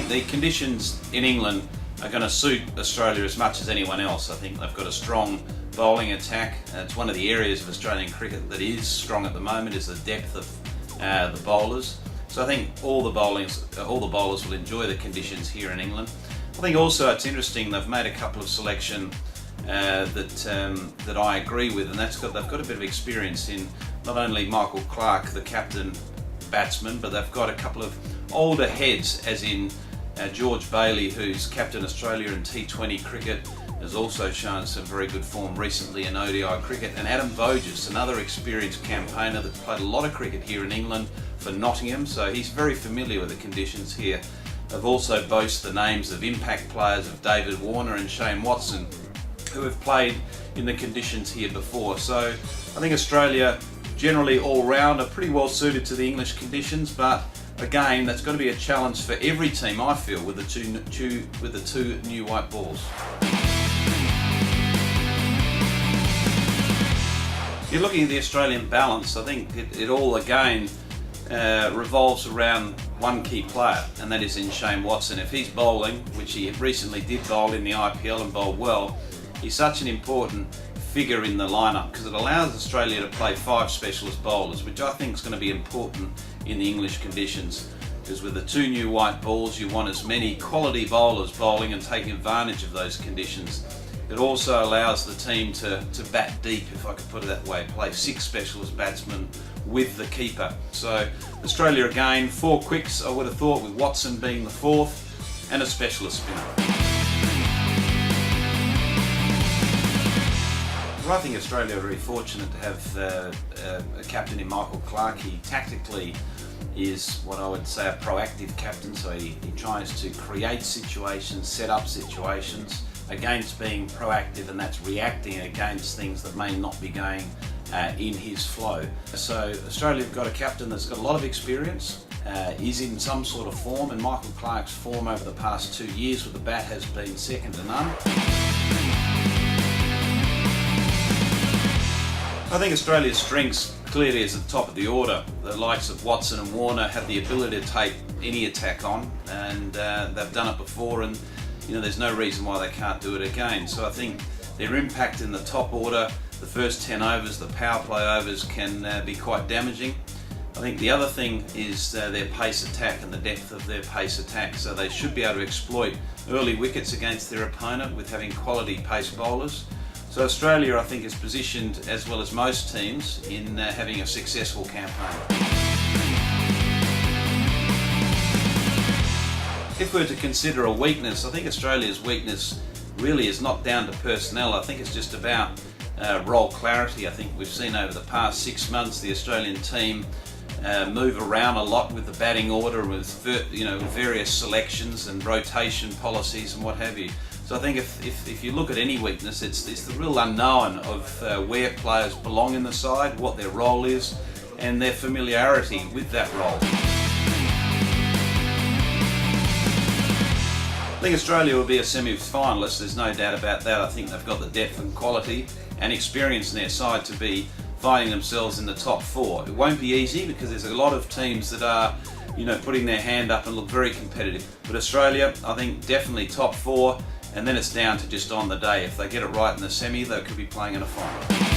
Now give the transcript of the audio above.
think the conditions in England are going to suit Australia as much as anyone else. I think they've got a strong bowling attack. It's one of the areas of Australian cricket that is strong at the moment, is the depth of the bowlers. So I think all the bowlers will enjoy the conditions here in England. I think also it's interesting they've made a couple of selection that I agree with, and they've got a bit of experience in not only Michael Clarke, the captain batsman, but they've got a couple of older heads, as in George Bailey, who's captain Australia in T20 cricket, has also shown some very good form recently in ODI cricket, and Adam Voges, another experienced campaigner that played a lot of cricket here in England for Nottingham, so he's very familiar with the conditions here. They've also boasted the names of impact players of David Warner and Shane Watson, who have played in the conditions here before. So I think Australia generally all round are pretty well suited to the English conditions, but again, that's going to be a challenge for every team, I feel, with the two new white balls. If you're looking at the Australian balance, I think it all again revolves around one key player, and that is in Shane Watson. If he's bowling, which he recently did bowl in the IPL and bowled well, he's such an important figure in the lineup because it allows Australia to play 5 specialist bowlers, which I think is going to be important in the English conditions, because with the 2 new white balls you want as many quality bowlers bowling and taking advantage of those conditions. It also allows the team to bat deep, if I could put it that way, play 6 specialist batsmen with the keeper. So Australia again, 4 quicks I would have thought, with Watson being the 4th, and a specialist spinner. I think Australia are very fortunate to have a captain in Michael Clarke. He tactically is what I would say a proactive captain, so he tries to create situations, set up situations, against being proactive, and that's reacting against things that may not be going in his flow. So Australia have got a captain that's got a lot of experience, is in some sort of form, and Michael Clarke's form over the past 2 years with the bat has been second to none. I think Australia's strengths clearly is at the top of the order. The likes of Watson and Warner have the ability to take any attack on, and they've done it before, and there's no reason why they can't do it again. So I think their impact in the top order, the first 10 overs, the power play overs, can be quite damaging. I think the other thing is their pace attack and the depth of their pace attack, so they should be able to exploit early wickets against their opponent with having quality pace bowlers. So Australia, I think, is positioned, as well as most teams, in having a successful campaign. If we were to consider a weakness, I think Australia's weakness really is not down to personnel. I think it's just about role clarity. I think we've seen over the past 6 months the Australian team move around a lot with the batting order, with various selections and rotation policies and what have you. So I think if you look at any weakness, it's the real unknown of where players belong in the side, what their role is, and their familiarity with that role. I think Australia will be a semi-finalist, there's no doubt about that. I think they've got the depth and quality and experience in their side to be finding themselves in the top 4. It won't be easy because there's a lot of teams that are putting their hand up and look very competitive. But Australia, I think, definitely top 4. And then it's down to just on the day. If they get it right in the semi, they could be playing in a final.